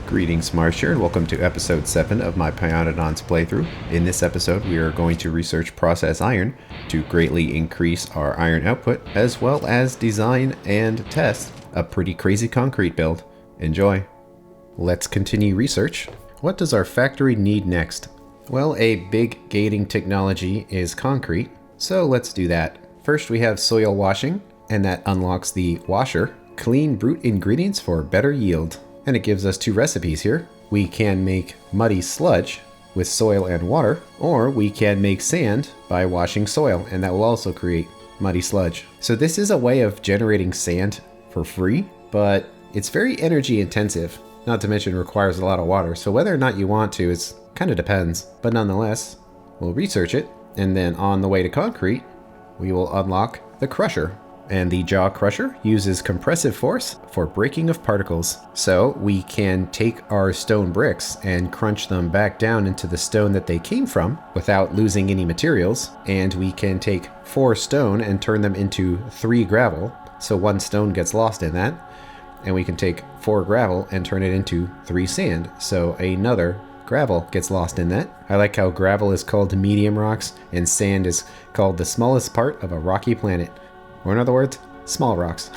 Greetings, Marsh here, and welcome to episode 7 of my Pyanodon's playthrough. In this episode, we are going to research process iron to greatly increase our iron output, as well as design and test a pretty crazy concrete build. Enjoy! Let's continue research. What does our factory need next? Well, a big gating technology is concrete, so let's do that. First, we have soil washing, and that unlocks the washer. Clean brute ingredients for better yield. And it gives us 2 recipes here. We can make muddy sludge with soil and water, or we can make sand by washing soil, and that will also create muddy sludge. So this is a way of generating sand for free, but it's very energy intensive, not to mention requires a lot of water. So whether or not you want to, it kind of depends. But nonetheless, we'll research it, and then on the way to concrete, we will unlock the crusher. And the jaw crusher uses compressive force for breaking of particles. So we can take our stone bricks and crunch them back down into the stone that they came from without losing any materials. And we can take 4 stone and turn them into 3 gravel. So 1 stone gets lost in that. And we can take 4 gravel and turn it into 3 sand. So another gravel gets lost in that. I like how gravel is called medium rocks and sand is called the smallest part of a rocky planet. Or in other words, small rocks.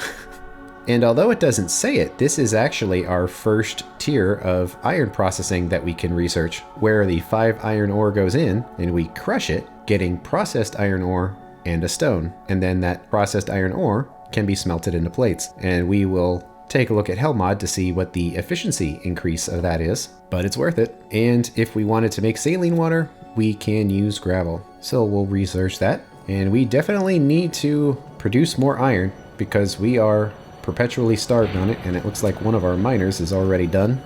And although it doesn't say it, this is actually our first tier of iron processing that we can research, where the 5 iron ore goes in and we crush it, getting processed iron ore and a stone. And then that processed iron ore can be smelted into plates. And we will take a look at HellMod to see what the efficiency increase of that is, but it's worth it. And if we wanted to make saline water, we can use gravel. So we'll research that. And we definitely need to produce more iron because we are perpetually starved on it, and it looks like one of our miners is already done.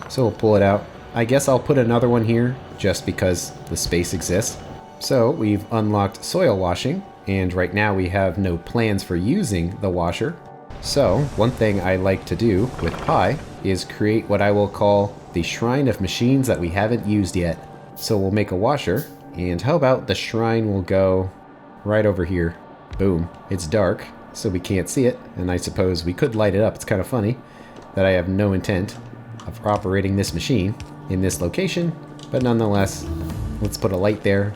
So we'll pull it out. I guess I'll put another one here just because the space exists. So we've unlocked soil washing, and right now we have no plans for using the washer. So one thing I like to do with Pi is create what I will call the shrine of machines that we haven't used yet. So we'll make a washer, and how about the shrine will go right over here. Boom. It's dark, so we can't see it, and I suppose we could light it up. It's kind of funny that I have no intent of operating this machine in this location, but nonetheless, let's put a light there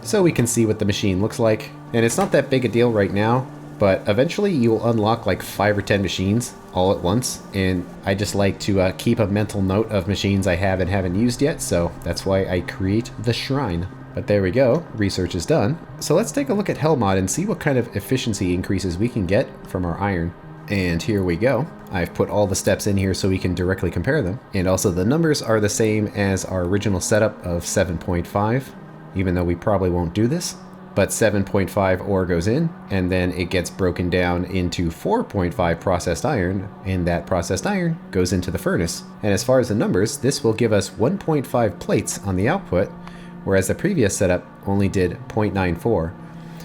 so we can see what the machine looks like. And it's not that big a deal right now, but eventually you will unlock like 5 or 10 machines all at once, and I just like to keep a mental note of machines I have and haven't used yet, so that's why I create the shrine. But there we go, research is done. So let's take a look at HellMod and see what kind of efficiency increases we can get from our iron. And here we go. I've put all the steps in here so we can directly compare them. And also the numbers are the same as our original setup of 7.5, even though we probably won't do this. But 7.5 ore goes in, and then it gets broken down into 4.5 processed iron, and that processed iron goes into the furnace. And as far as the numbers, this will give us 1.5 plates on the output, whereas the previous setup only did 0.94.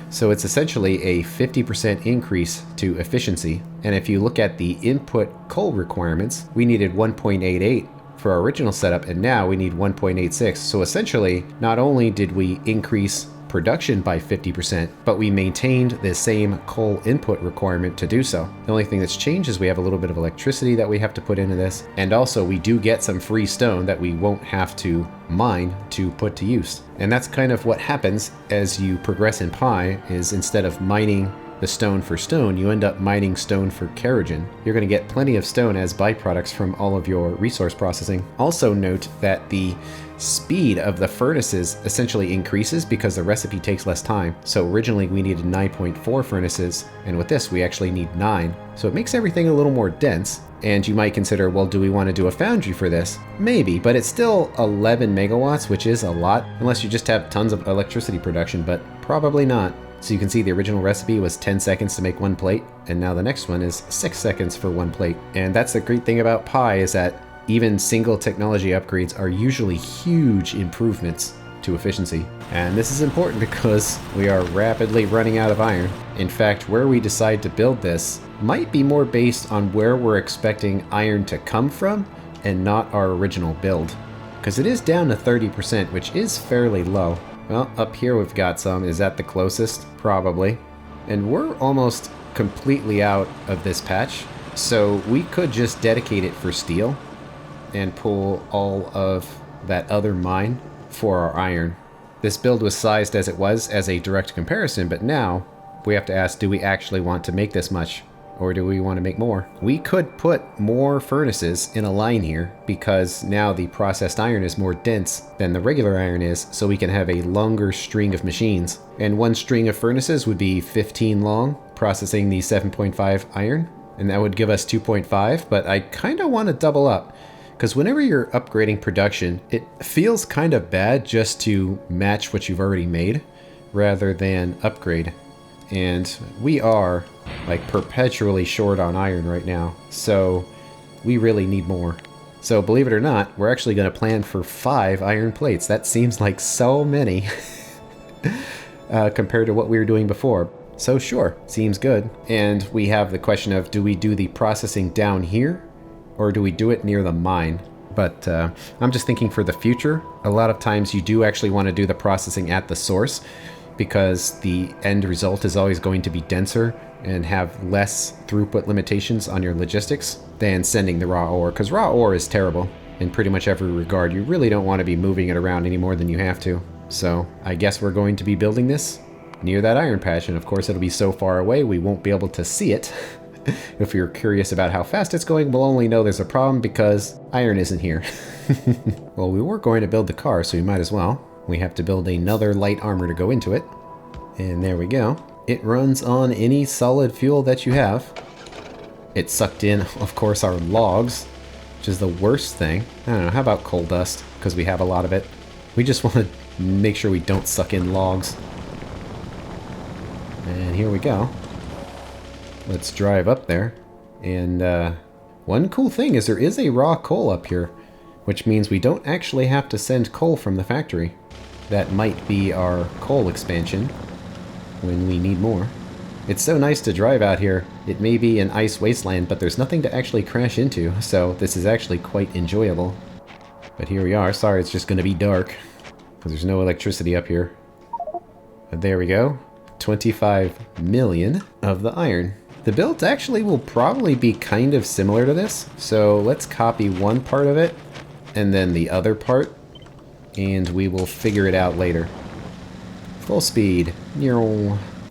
So it's essentially a 50% increase to efficiency. And if you look at the input coal requirements, we needed 1.88 for our original setup, and now we need 1.86. So essentially, not only did we increase production by 50%, but we maintained the same coal input requirement to do so. The only thing that's changed is we have a little bit of electricity that we have to put into this, and also we do get some free stone that we won't have to mine to put to use. And that's kind of what happens as you progress in Pi, is instead of mining the stone for stone, you end up mining stone for kerogen. You're going to get plenty of stone as byproducts from all of your resource processing. Also note that the speed of the furnaces essentially increases because the recipe takes less time. So originally we needed 9.4 furnaces, and with this we actually need 9. So it makes everything a little more dense. And you might consider, well, do we want to do a foundry for this? Maybe, but it's still 11 megawatts, which is a lot, unless you just have tons of electricity production, but probably not. So you can see the original recipe was 10 seconds to make 1 plate, and now the next one is 6 seconds for 1 plate. And that's the great thing about Pi, is that even single technology upgrades are usually huge improvements to efficiency. And this is important because we are rapidly running out of iron. In fact, where we decide to build this might be more based on where we're expecting iron to come from and not our original build. Because it is down to 30%, which is fairly low. Well, up here we've got some. Is that the closest? Probably. And we're almost completely out of this patch, so we could just dedicate it for steel. and pull all of that other mine for our iron. This build was sized as it was as a direct comparison, but now we have to ask, do we actually want to make this much? Or do we want to make more? We could put more furnaces in a line here because now the processed iron is more dense than the regular iron is, so we can have a longer string of machines. And one string of furnaces would be 15 long, processing the 7.5 iron, and that would give us 2.5, but I kind of want to double up. Because whenever you're upgrading production, it feels kind of bad just to match what you've already made rather than upgrade. And we are like perpetually short on iron right now, so we really need more. So believe it or not, we're actually going to plan for 5 iron plates. That seems like so many compared to what we were doing before. So sure, seems good. And we have the question of, do we do the processing down here or do we do it near the mine? But I'm just thinking for the future, a lot of times you do actually want to do the processing at the source because the end result is always going to be denser and have less throughput limitations on your logistics than sending the raw ore, because raw ore is terrible in pretty much every regard. You really don't want to be moving it around any more than you have to. So I guess we're going to be building this near that iron patch, and of course it'll be so far away we won't be able to see it. If you're curious about how fast it's going, we'll only know there's a problem because iron isn't here. Well, we were going to build the car, so we might as well. We have to build another light armor to go into it. And there we go. It runs on any solid fuel that you have. It sucked in, of course, our logs, which is the worst thing. I don't know, how about coal dust? Because we have a lot of it. We just want to make sure we don't suck in logs. And here we go. Let's drive up there. And one cool thing is there is a raw coal up here, which means we don't actually have to send coal from the factory. That might be our coal expansion when we need more. It's so nice to drive out here. It may be an ice wasteland, but there's nothing to actually crash into, so this is actually quite enjoyable. But here we are. Sorry, it's just going to be dark because there's no electricity up here. But there we go. 25 million of the iron. The build actually will probably be kind of similar to this, so let's copy one part of it and then the other part, and we will figure it out later. Full speed.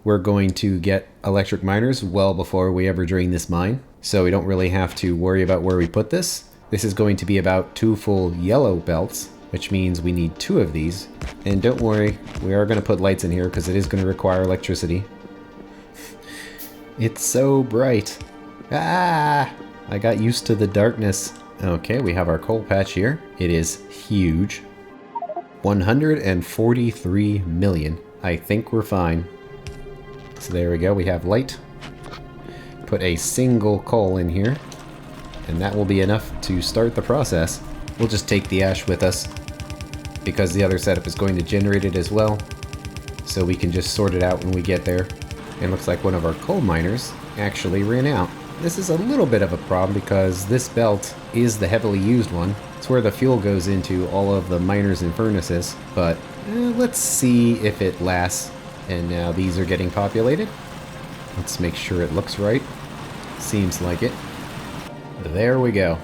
We're going to get electric miners well before we ever drain this mine, so we don't really have to worry about where we put this. This is going to be about 2 full yellow belts, which means we need 2 of these. And don't worry, we are going to put lights in here because it is going to require electricity. It's so bright. Ah! I got used to the darkness. Okay, we have our coal patch here. It is huge. 143 million. I think we're fine. So there we go, we have light. Put a single coal in here, and that will be enough to start the process. We'll just take the ash with us, because the other setup is going to generate it as well, so we can just sort it out when we get there. It looks like one of our coal miners actually ran out. This is a little bit of a problem because this belt is the heavily used one. It's where the fuel goes into all of the miners and furnaces, but let's see if it lasts. And now these are getting populated. Let's make sure it looks right. Seems like it. There we go.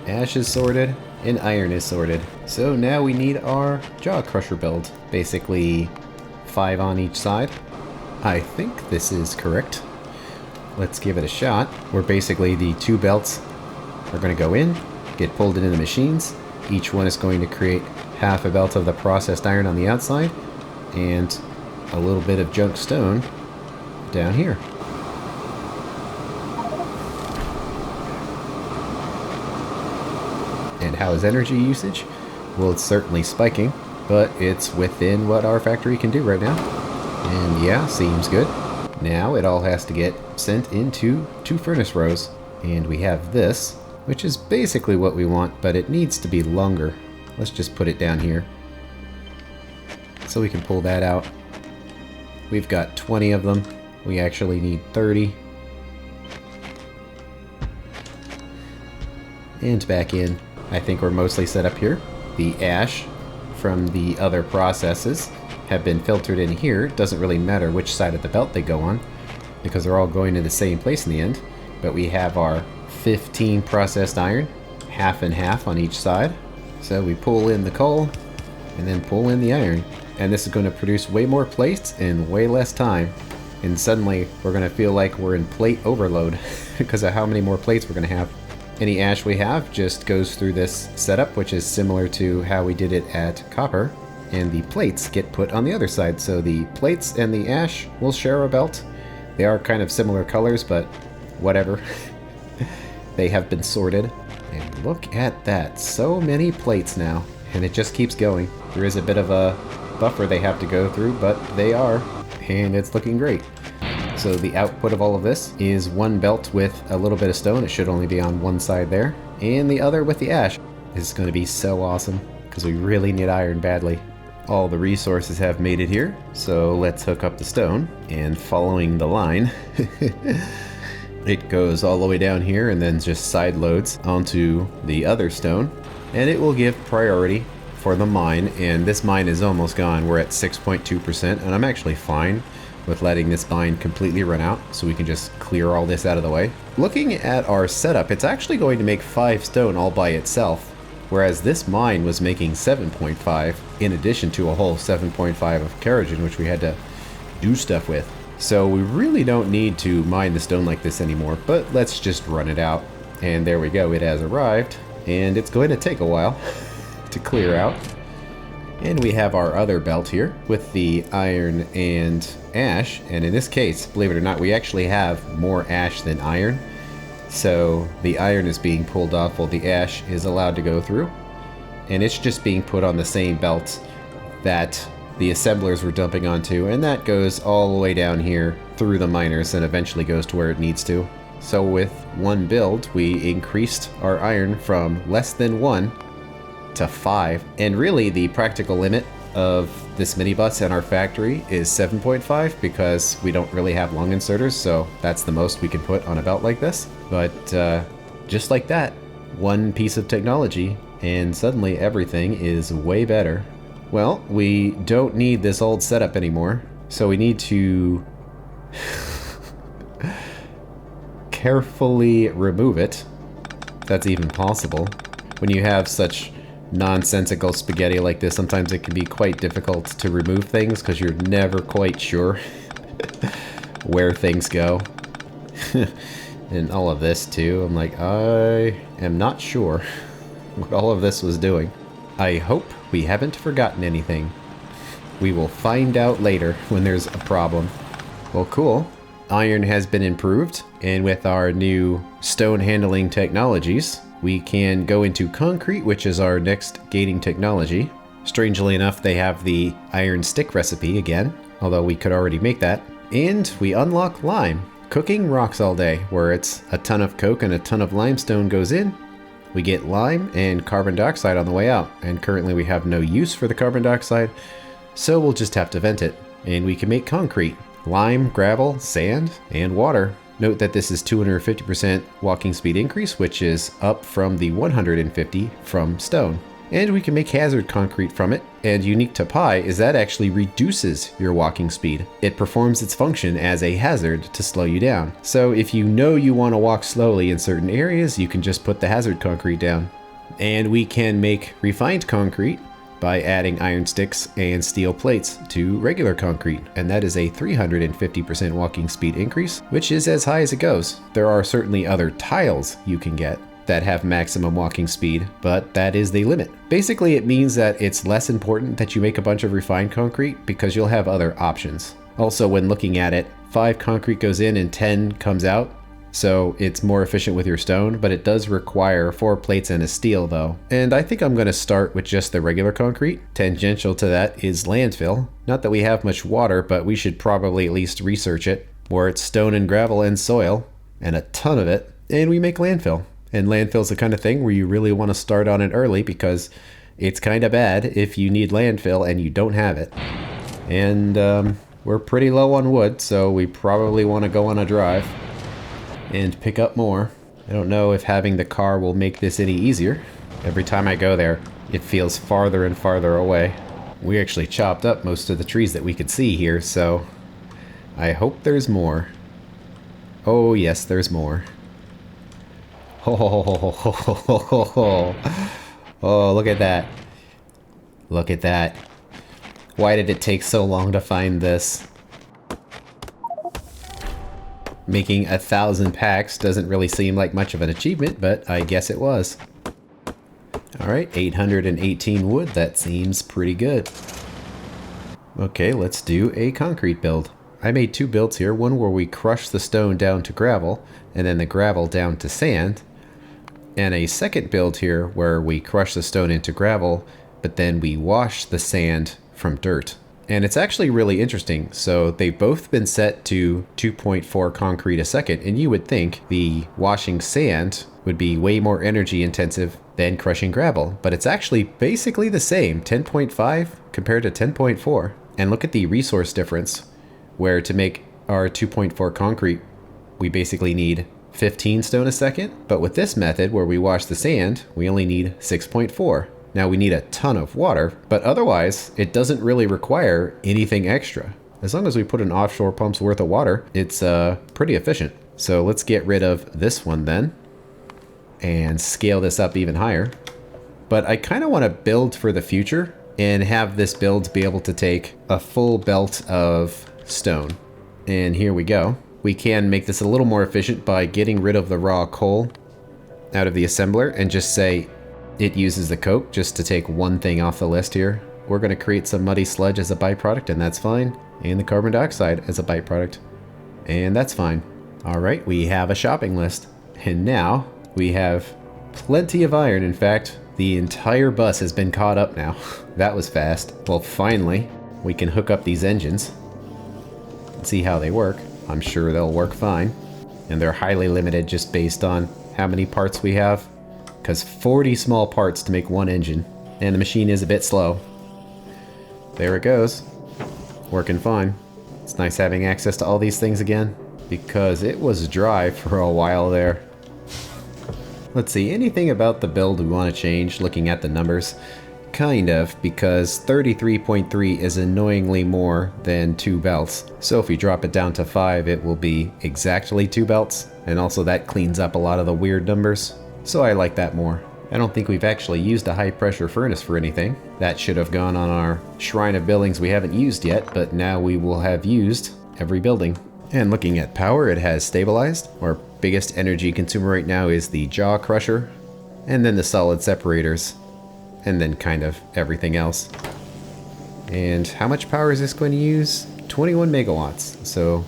Ash is sorted and iron is sorted. So now we need our jaw crusher build. Basically 5 on each side. I think this is correct. Let's give it a shot. Where basically the 2 belts are going to go in, get pulled into the machines. Each one is going to create half a belt of the processed iron on the outside and a little bit of junk stone down here. And how is energy usage? Well, it's certainly spiking, but it's within what our factory can do right now. And yeah, seems good. Now it all has to get sent into 2 furnace rows. And we have this, which is basically what we want, but it needs to be longer. Let's just put it down here, so we can pull that out. We've got 20 of them. We actually need 30. And back in. I think we're mostly set up here. The ash from the other processes have been filtered in here. It doesn't really matter which side of the belt they go on, because they're all going to the same place in the end. But we have our 15 processed iron, half and half on each side. So we pull in the coal and then pull in the iron. And this is going to produce way more plates in way less time. And suddenly we're going to feel like we're in plate overload because of how many more plates we're going to have. Any ash we have just goes through this setup, which is similar to how we did it at copper. And the plates get put on the other side. So the plates and the ash will share a belt. They are kind of similar colors, but whatever. They have been sorted. And look at that. So many plates now. And it just keeps going. There is a bit of a buffer they have to go through, but they are. And it's looking great. So the output of all of this is one belt with a little bit of stone. It should only be on one side there. And the other with the ash. This is going to be so awesome because we really need iron badly. All the resources have made it here. So let's hook up the stone. And following the line, it goes all the way down here and then just side loads onto the other stone. And it will give priority for the mine. And this mine is almost gone. We're at 6.2%. And I'm actually fine with letting this mine completely run out, so we can just clear all this out of the way. Looking at our setup, it's actually going to make 5 stone all by itself, whereas this mine was making 7.5 in addition to a whole 7.5 of kerogen, which we had to do stuff with. So we really don't need to mine the stone like this anymore, but let's just run it out. And there we go, it has arrived, and it's going to take a while to clear out. And we have our other belt here with the iron and ash. And in this case, believe it or not, we actually have more ash than iron. So the iron is being pulled off while the ash is allowed to go through. And it's just being put on the same belt that the assemblers were dumping onto. And that goes all the way down here through the miners and eventually goes to where it needs to. So with one build, we increased our iron from less than 1 to 5, and really the practical limit of this mini bus in our factory is 7.5 because we don't really have long inserters, so that's the most we can put on a belt like this. But just like that, one piece of technology and suddenly everything is way better. Well, we don't need this old setup anymore, so we need to carefully remove it, if that's even possible. When you have such nonsensical spaghetti like this, sometimes it can be quite difficult to remove things because you're never quite sure where things go. And all of this too, I'm like, I am not sure what all of this was doing. I hope we haven't forgotten anything. We will find out later when there's a problem. Well, cool. Iron has been improved, and with our new stone handling technologies, we can go into concrete, which is our next gating technology. Strangely enough, they have the iron stick recipe again, although we could already make that. And we unlock lime, cooking rocks all day, where it's a ton of coke and a ton of limestone goes in. We get lime and carbon dioxide on the way out, and currently we have no use for the carbon dioxide, so we'll just have to vent it. And we can make concrete, lime, gravel, sand, and water. Note that this is 250% walking speed increase, which is up from the 150 from stone. And we can make hazard concrete from it, and unique to Pi is that actually reduces your walking speed. It performs its function as a hazard to slow you down. So if you know you want to walk slowly in certain areas, you can just put the hazard concrete down. And we can make refined concrete by adding iron sticks and steel plates to regular concrete, and that is a 350% walking speed increase, which is as high as it goes. There are certainly other tiles you can get that have maximum walking speed, but that is the limit. Basically, it means that it's less important that you make a bunch of refined concrete because you'll have other options. Also, when looking at it, 5 concrete goes in and 10 comes out, so it's more efficient with your stone, but it does require 4 plates and a steel though. And I think I'm going to start with just the regular concrete. Tangential to that is landfill. Not that we have much water, but we should probably at least research it, where it's stone and gravel and soil, and a ton of it, and we make landfill. And landfill's the kind of thing where you really want to start on it early because it's kind of bad if you need landfill and you don't have it. And we're pretty low on wood, so we probably want to go on a drive and pick up more. I don't know if having the car will make this any easier. Every time I go there, it feels farther and farther away. We actually chopped up most of the trees that we could see here, so I hope there's more. Oh yes, there's more. Oh, oh, look at that. Look at that. Why did it take so long to find this? Making 1,000 packs doesn't really seem like much of an achievement, but I guess it was. Alright, 818 wood, that seems pretty good. Okay, let's do a concrete build. I made 2 builds here, one where we crush the stone down to gravel, and then the gravel down to sand. And a second build here where we crush the stone into gravel, but then we wash the sand from dirt. And it's actually really interesting. So they've both been set to 2.4 concrete a second, and you would think the washing sand would be way more energy intensive than crushing gravel, but it's actually basically the same, 10.5 compared to 10.4. And look at the resource difference, where to make our 2.4 concrete, we basically need 15 stone a second, but with this method where we wash the sand, we only need 6.4. Now we need a ton of water, but otherwise it doesn't really require anything extra. As long as we put an offshore pump's worth of water, it's pretty efficient. So let's get rid of this one then and scale this up even higher. But I kind of want to build for the future and have this build be able to take a full belt of stone. And here we go. We can make this a little more efficient by getting rid of the raw coal out of the assembler and just say it uses the coke just to take one thing off the list here. We're going to create some muddy sludge as a byproduct, and that's fine. And the carbon dioxide as a byproduct, and that's fine. All right, we have a shopping list. And now we have plenty of iron. In fact, the entire bus has been caught up now. That was fast. Well, finally, we can hook up these engines and see how they work. I'm sure they'll work fine. And they're highly limited just based on how many parts we have. Because 40 small parts to make one engine, and the machine is a bit slow. There it goes. Working fine. It's nice having access to all these things again, because it was dry for a while there. Let's see, anything about the build we want to change looking at the numbers? Kind of, because 33.3 is annoyingly more than 2 belts. So if we drop it down to 5, it will be exactly 2 belts, and also that cleans up a lot of the weird numbers. So I like that more. I don't think we've actually used a high pressure furnace for anything. That should have gone on our shrine of buildings we haven't used yet, but now we will have used every building. And looking at power, it has stabilized. Our biggest energy consumer right now is the jaw crusher, and then the solid separators, and then kind of everything else. And how much power is this going to use? 21 megawatts, so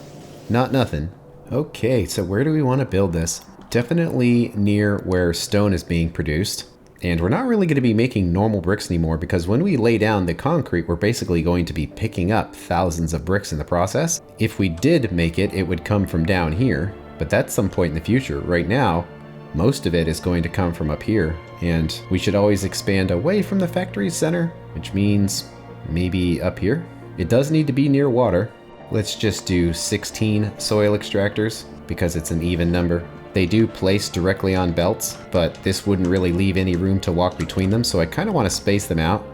not nothing. Okay, so where do we want to build this? Definitely near where stone is being produced. And we're not really going to be making normal bricks anymore, because when we lay down the concrete, we're basically going to be picking up thousands of bricks in the process. If we did make it, it would come from down here, but that's some point in the future. Right now, most of it is going to come from up here, and we should always expand away from the factory center, which means maybe up here. It does need to be near water. Let's just do 16 soil extractors, because it's an even number. They do place directly on belts, but this wouldn't really leave any room to walk between them, so I kind of want to space them out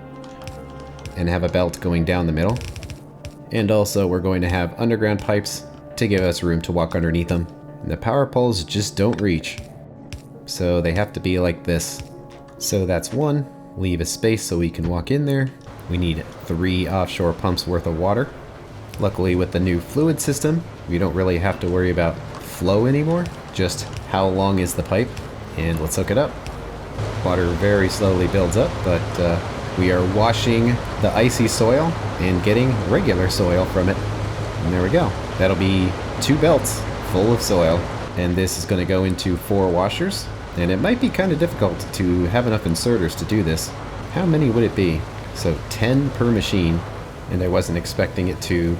and have a belt going down the middle. And also we're going to have underground pipes to give us room to walk underneath them. And the power poles just don't reach, so they have to be like this. So that's one. Leave a space so we can walk in there. We need 3 offshore pumps worth of water. Luckily with the new fluid system, we don't really have to worry about flow anymore. Just how long is the pipe, and let's hook it up. Water very slowly builds up, but we are washing the icy soil and getting regular soil from it. And there we go. That'll be 2 belts full of soil, and this is going to go into 4 washers, and it might be kind of difficult to have enough inserters to do this. How many would it be? So 10 per machine, and I wasn't expecting it to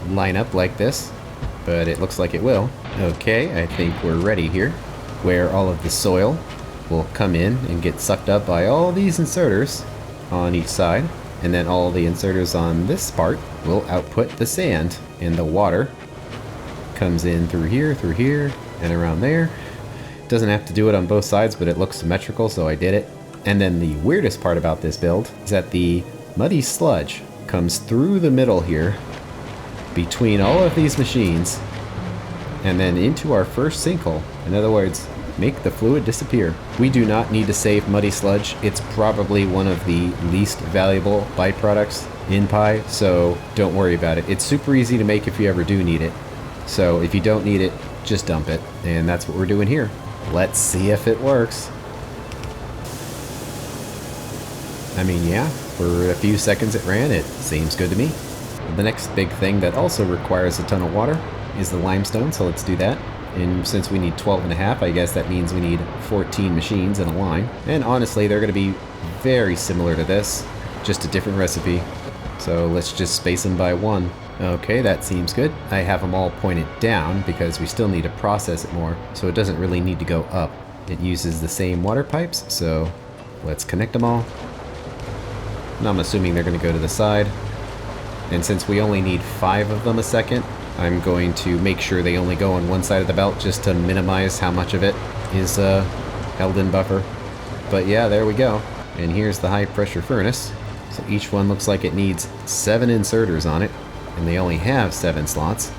line up like this, but it looks like it will. Okay, I think we're ready here, where all of the soil will come in and get sucked up by all these inserters on each side, and then all the inserters on this part will output the sand, and the water comes in through here, and around there. Doesn't have to do it on both sides, but it looks symmetrical, so I did it. And then the weirdest part about this build is that the muddy sludge comes through the middle here, between all of these machines, and then into our first sinkhole. In other words, make the fluid disappear. We do not need to save muddy sludge. It's probably one of the least valuable byproducts in Pi, so don't worry about it. It's super easy to make if you ever do need it. So if you don't need it, just dump it. And that's what we're doing here. Let's see if it works. I mean, yeah, for a few seconds it ran. It seems good to me. The next big thing that also requires a ton of water is the limestone, so let's do that. And since we need 12 and a half, I guess that means we need 14 machines in a line. And honestly, they're going to be very similar to this, just a different recipe. So let's just space them by 1. Okay, that seems good. I have them all pointed down because we still need to process it more, so it doesn't really need to go up. It uses the same water pipes, so let's connect them all. And I'm assuming they're going to go to the side. And since we only need 5 of them a second, I'm going to make sure they only go on one side of the belt just to minimize how much of it is held in buffer. But yeah, there we go. And here's the high pressure furnace. So each one looks like it needs 7 inserters on it, and they only have 7 slots,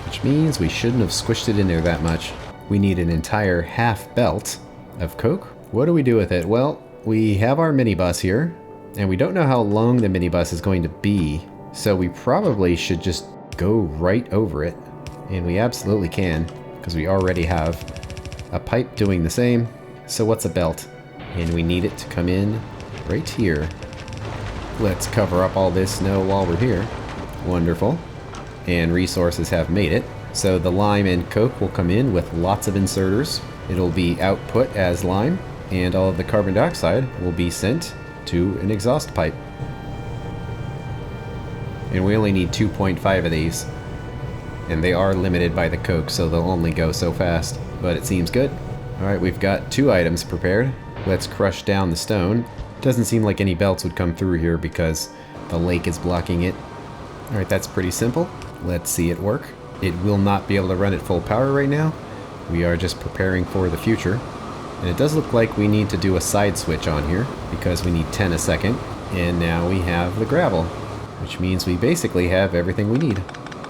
which means we shouldn't have squished it in there that much. We need an entire half belt of coke. What do we do with it? Well, we have our minibus here, and we don't know how long the minibus is going to be, so we probably should just go right over it. And we absolutely can, because we already have a pipe doing the same. So what's a belt? And we need it to come in right here. Let's cover up all this snow while we're here. Wonderful. And resources have made it. So the lime and coke will come in with lots of inserters. It'll be output as lime, and all of the carbon dioxide will be sent to an exhaust pipe. And we only need 2.5 of these. And they are limited by the coke, so they'll only go so fast. But it seems good. Alright, we've got 2 items prepared. Let's crush down the stone. Doesn't seem like any belts would come through here because the lake is blocking it. Alright, that's pretty simple. Let's see it work. It will not be able to run at full power right now. We are just preparing for the future. And it does look like we need to do a side switch on here because we need 10 a second. And now we have the gravel, which means we basically have everything we need.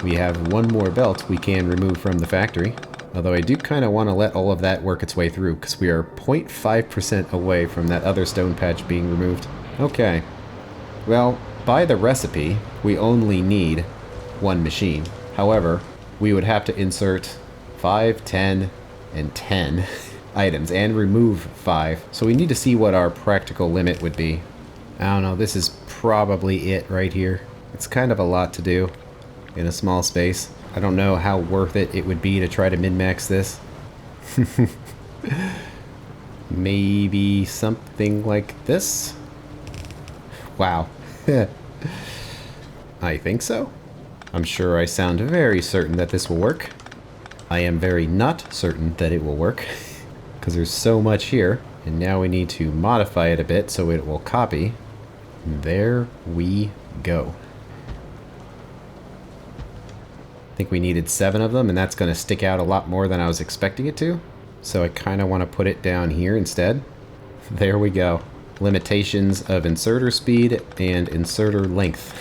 We have 1 more belt we can remove from the factory. Although I do kind of want to let all of that work its way through, because we are 0.5% away from that other stone patch being removed. Okay. Well, by the recipe, we only need 1 machine. However, we would have to insert 5, 10, and 10 items, and remove 5. So we need to see what our practical limit would be. I don't know, this is probably it right here. It's kind of a lot to do in a small space. I don't know how worth it would be to try to min-max this. Maybe something like this? Wow. I think so. I'm sure I sound very certain that this will work. I am very not certain that it will work, because there's so much here. And now we need to modify it a bit so it will copy. There we go. I think we needed 7 of them, and that's going to stick out a lot more than I was expecting it to. So I kind of want to put it down here instead. There we go. Limitations of inserter speed and inserter length.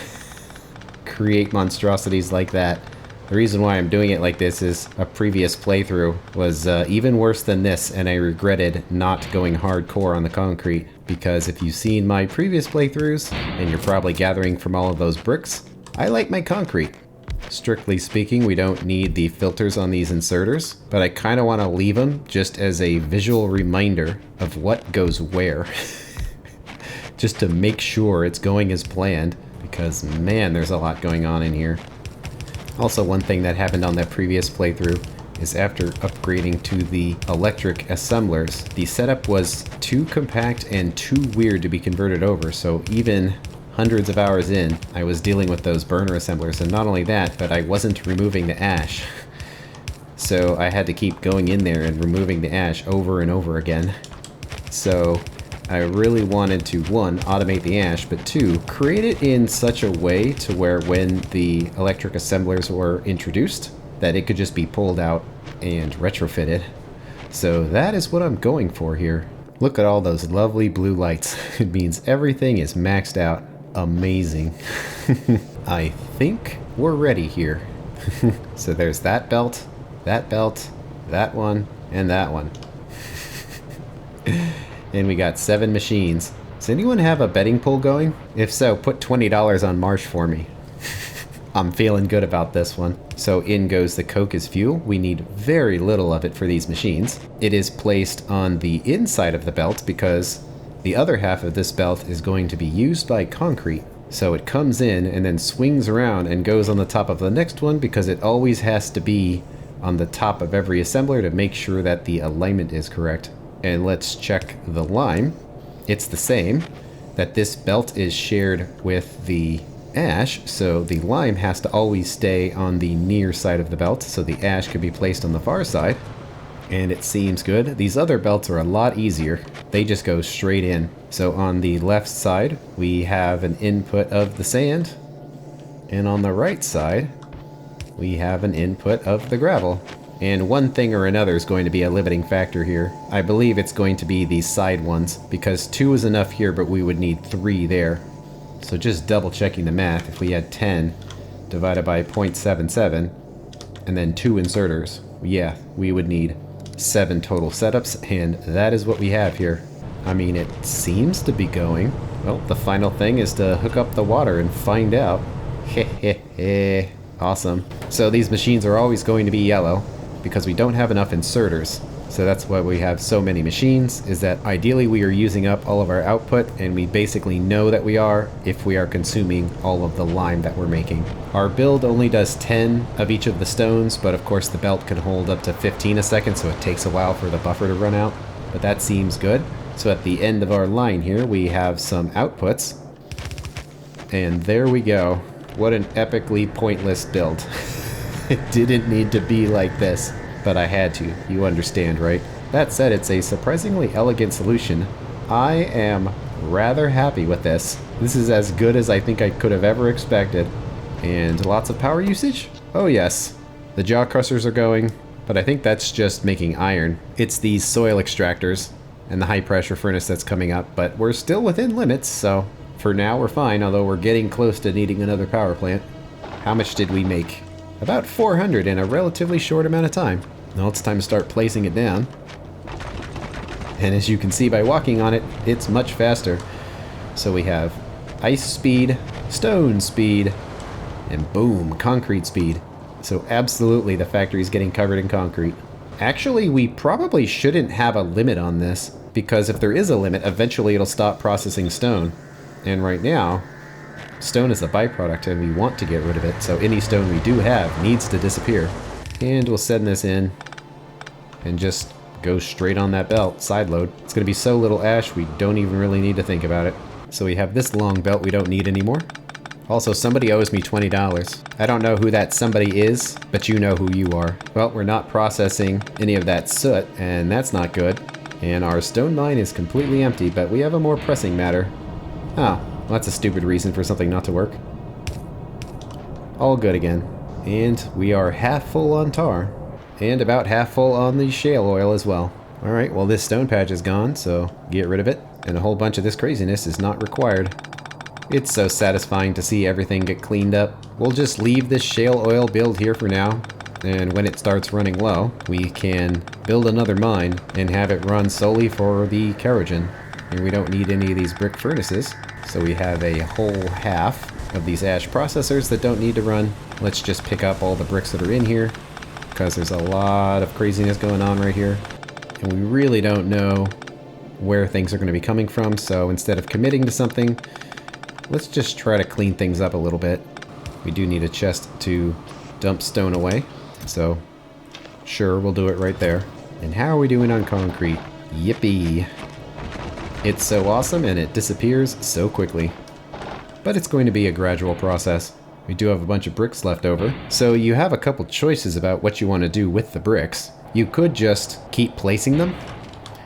Create monstrosities like that. The reason why I'm doing it like this is a previous playthrough was even worse than this, and I regretted not going hardcore on the concrete. Because if you've seen my previous playthroughs, and you're probably gathering from all of those bricks, I like my concrete. Strictly speaking, we don't need the filters on these inserters, but I kind of want to leave them just as a visual reminder of what goes where. Just to make sure it's going as planned, because man, there's a lot going on in here. Also, one thing that happened on that previous playthrough is after upgrading to the electric assemblers, the setup was too compact and too weird to be converted over, so even hundreds of hours in, I was dealing with those burner assemblers, and not only that, but I wasn't removing the ash. So I had to keep going in there and removing the ash over and over again. So I really wanted to, 1, automate the ash, but 2, create it in such a way to where when the electric assemblers were introduced, that it could just be pulled out and retrofitted. So that is what I'm going for here. Look at all those lovely blue lights. It means everything is maxed out. Amazing. I think we're ready here. So there's that belt, that one, and that one. And we got 7 machines. Does anyone have a betting pool going? If so, put $20 on Marsh for me. I'm feeling good about this one. So in goes the coke as fuel. We need very little of it for these machines. It is placed on the inside of the belt because the other half of this belt is going to be used by concrete. So it comes in and then swings around and goes on the top of the next one because it always has to be on the top of every assembler to make sure that the alignment is correct. And let's check the lime. It's the same, that this belt is shared with the ash, so the lime has to always stay on the near side of the belt, so the ash can be placed on the far side. And it seems good. These other belts are a lot easier. They just go straight in. So on the left side, we have an input of the sand, and on the right side, we have an input of the gravel. And one thing or another is going to be a limiting factor here. I believe it's going to be these side ones, because 2 is enough here, but we would need 3 there. So just double checking the math, if we had 10 divided by 0.77 and then 2 inserters, yeah, we would need 7 total setups, and that is what we have here. I mean, it seems to be going. Well, the final thing is to hook up the water and find out. Heh. Awesome. So these machines are always going to be yellow because we don't have enough inserters. So that's why we have so many machines, is that ideally we are using up all of our output, and we basically know that we are if we are consuming all of the lime that we're making. Our build only does 10 of each of the stones, but of course the belt can hold up to 15 a second, so it takes a while for the buffer to run out, but that seems good. So at the end of our line here, we have some outputs, and there we go. What an epically pointless build. It didn't need to be like this. But I had to, you understand, right? That said, it's a surprisingly elegant solution. I am rather happy with this. This is as good as I think I could have ever expected. And lots of power usage? Oh yes. The jaw crushers are going, but I think that's just making iron. It's these soil extractors and the high pressure furnace that's coming up, but we're still within limits, so for now we're fine, although we're getting close to needing another power plant. How much did we make? About 400 in a relatively short amount of time. Now it's time to start placing it down. And as you can see by walking on it, it's much faster. So we have ice speed, stone speed, and boom, concrete speed. So absolutely the factory's getting covered in concrete. Actually, we probably shouldn't have a limit on this, because if there is a limit, eventually it'll stop processing stone. And right now, stone is a byproduct and we want to get rid of it, so any stone we do have needs to disappear. And we'll send this in and just go straight on that belt, side load. It's going to be so little ash we don't even really need to think about it. So we have this long belt we don't need anymore. Also, somebody owes me $20. I don't know who that somebody is, but you know who you are. Well, we're not processing any of that soot, and that's not good. And our stone mine is completely empty, but we have a more pressing matter. Oh, well, that's a stupid reason for something not to work. All good again. And we are half full on tar. And about half full on the shale oil as well. Alright, well this stone patch is gone, so get rid of it. And a whole bunch of this craziness is not required. It's so satisfying to see everything get cleaned up. We'll just leave this shale oil build here for now. And when it starts running low, we can build another mine and have it run solely for the kerogen. And we don't need any of these brick furnaces. So we have a whole half of these ash processors that don't need to run. Let's just pick up all the bricks that are in here, because there's a lot of craziness going on right here. And we really don't know where things are going to be coming from, so instead of committing to something, let's just try to clean things up a little bit. We do need a chest to dump stone away, so sure, we'll do it right there. And how are we doing on concrete? Yippee! It's so awesome and it disappears so quickly. But it's going to be a gradual process. We do have a bunch of bricks left over, so you have a couple choices about what you want to do with the bricks. You could just keep placing them,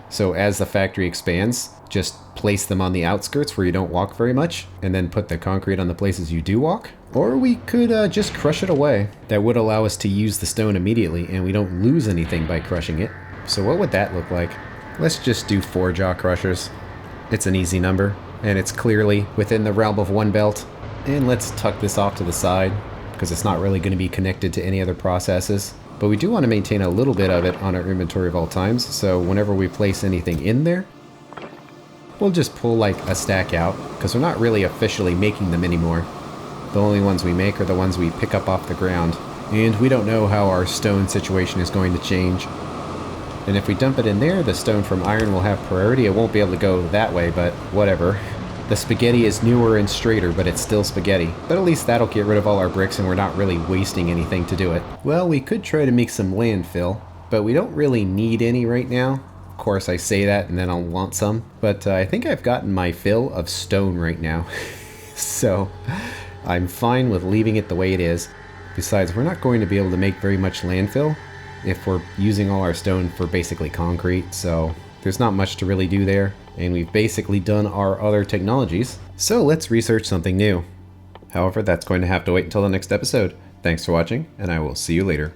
so as the factory expands, just place them on the outskirts where you don't walk very much, and then put the concrete on the places you do walk. Or we could just crush it away. That would allow us to use the stone immediately, and we don't lose anything by crushing it. So what would that look like? Let's just do 4 jaw crushers. It's an easy number, and it's clearly within the realm of one belt. And let's tuck this off to the side, because it's not really going to be connected to any other processes. But we do want to maintain a little bit of it on our inventory of all times, so whenever we place anything in there, we'll just pull like a stack out, because we're not really officially making them anymore. The only ones we make are the ones we pick up off the ground, and we don't know how our stone situation is going to change. And if we dump it in there, the stone from iron will have priority. It won't be able to go that way, but whatever. The spaghetti is newer and straighter, but it's still spaghetti. But at least that'll get rid of all our bricks and we're not really wasting anything to do it. Well, we could try to make some landfill, but we don't really need any right now. Of course, I say that and then I'll want some. But I think I've gotten my fill of stone right now. So I'm fine with leaving it the way it is. Besides, we're not going to be able to make very much landfill if we're using all our stone for basically concrete, so there's not much to really do there, and we've basically done our other technologies. So let's research something new. However, that's going to have to wait until the next episode. Thanks for watching, and I will see you later.